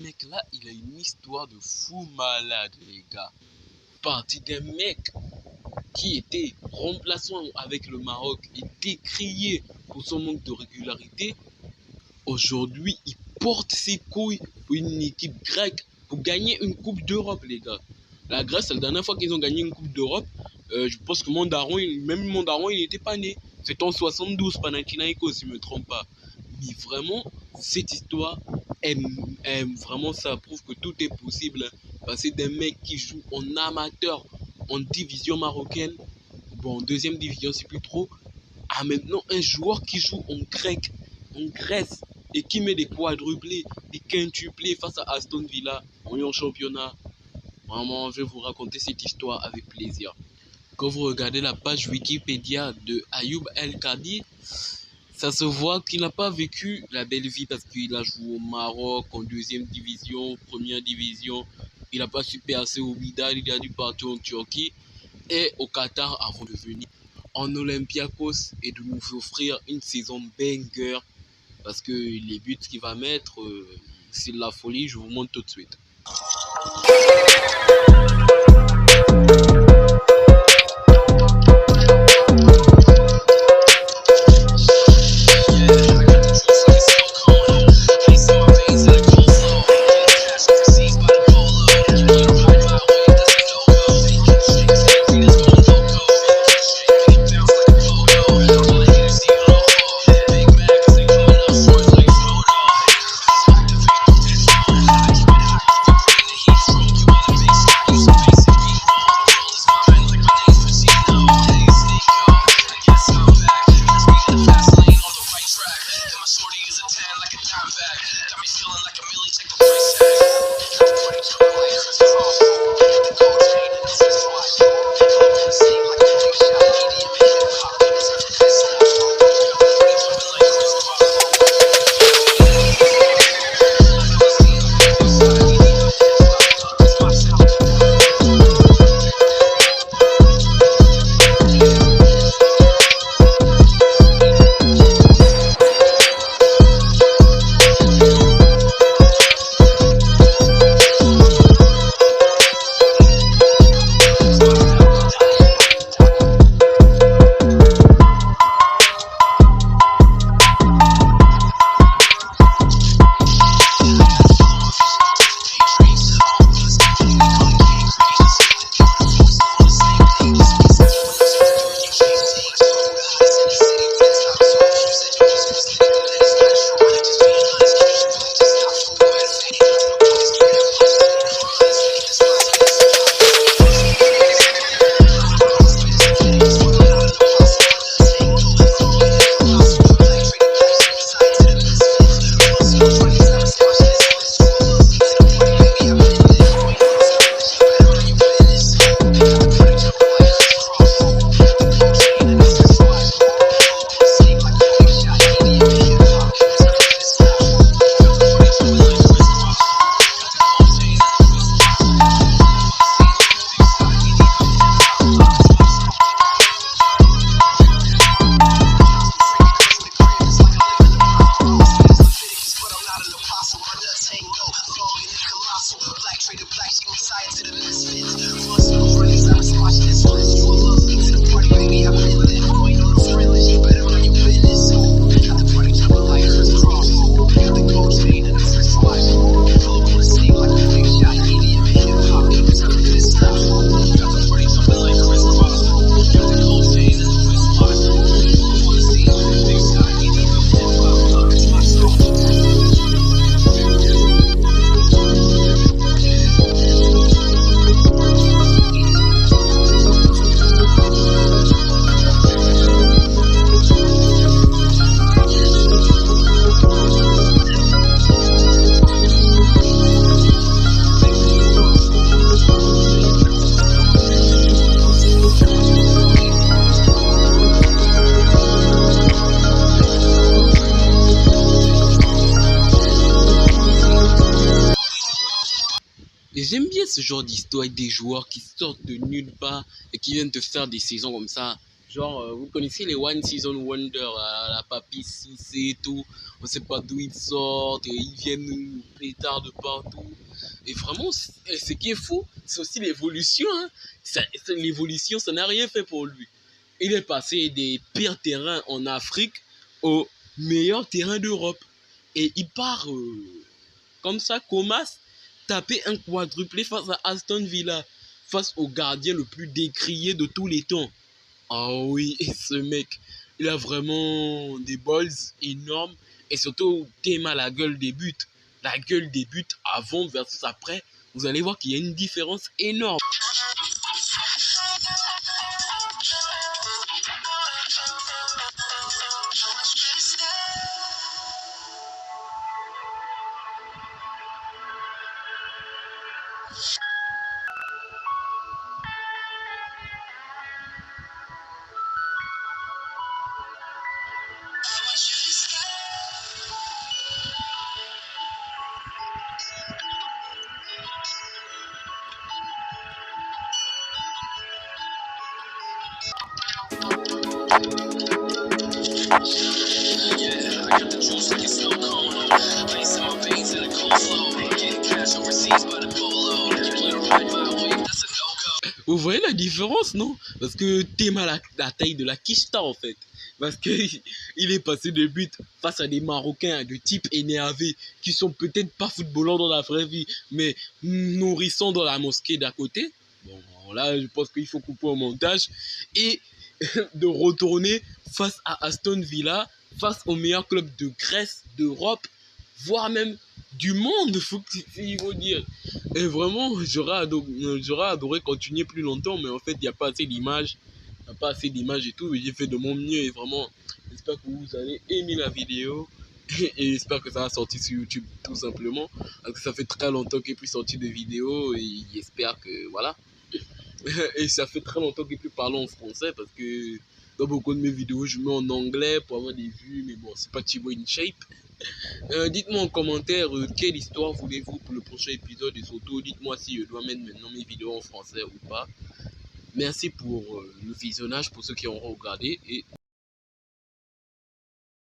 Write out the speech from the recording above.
Mec-là, il a une histoire de fou malade, les gars. Parti d'un mec qui était remplaçant avec le Maroc et décrié pour son manque de régularité. Aujourd'hui, il porte ses couilles pour une équipe grecque pour gagner une Coupe d'Europe, les gars. La Grèce, c'est la dernière fois qu'ils ont gagné une Coupe d'Europe. Je pense que même Mondaron, il n'était pas né. C'est en 72, Panathinaikos, si je ne me trompe pas. Mais vraiment, cette histoire, vraiment, ça prouve que tout est possible. Passer d'un mec qui joue en amateur, en division marocaine, bon, en deuxième division, c'est plus trop, à maintenant un joueur qui joue en grec, en Grèce, et qui met des quadruplés, des quintuplés face à Aston Villa en championnat. Vraiment, je vais vous raconter cette histoire avec plaisir. Quand vous regardez la page Wikipédia de Ayoub El Kadi, ça se voit qu'il n'a pas vécu la belle vie parce qu'il a joué au Maroc, en deuxième division, première division. Il n'a pas su percer au Vidal, il a dû partir en Turquie et au Qatar avant de venir en Olympiakos et de nous offrir une saison banger parce que les buts qu'il va mettre, c'est de la folie, je vous montre tout de suite. Et j'aime bien ce genre d'histoire avec des joueurs qui sortent de nulle part et qui viennent te faire des saisons comme ça. Genre, vous connaissez les One Season Wonder, la Papy Cissé et tout. On sait pas d'où ils sortent, ils viennent pétard de partout. Et vraiment, ce qui est fou, c'est aussi l'évolution. Hein. L'évolution, ça n'a rien fait pour lui. Il est passé des pires terrains en Afrique aux meilleurs terrains d'Europe. Et il part comme ça, Comas, taper un quadruplé face à Aston Villa, face au gardien le plus décrié de tous les temps. Ah oui, et ce mec, il a vraiment des balls énormes. Et surtout, Théma, la gueule des buts. La gueule des buts avant versus après. Vous allez voir qu'il y a une différence énorme. Vous voyez la différence, non? Parce que Théma la taille de la Kishta, en fait. Parce qu'il est passé de but face à des Marocains de type énervé qui sont peut-être pas footballants dans la vraie vie, mais nourrissants dans la mosquée d'à côté. Bon, là, je pense qu'il faut couper au montage. Et de retourner face à Aston Villa, face au meilleur club de Grèce, d'Europe, voire même du monde, il faut dire. Et vraiment, j'aurais adoré continuer plus longtemps, mais en fait, il n'y a pas assez d'images. Il n'y a pas assez d'images et tout. J'ai fait de mon mieux et vraiment, j'espère que vous allez aimer la vidéo. Et j'espère que ça va sortir sur YouTube tout simplement. Parce que ça fait très longtemps qu'il n'y a plus sorti de vidéo et j'espère que voilà. Et ça fait très longtemps qu'il n'y a plus parlé en français parce que dans beaucoup de mes vidéos, je mets en anglais pour avoir des vues. Mais bon, c'est pas Thibaut InShape. Dites-moi en commentaire quelle histoire voulez-vous pour le prochain épisode et surtout dites-moi si je dois mettre maintenant mes vidéos en français ou pas. Merci pour le visionnage pour ceux qui ont regardé et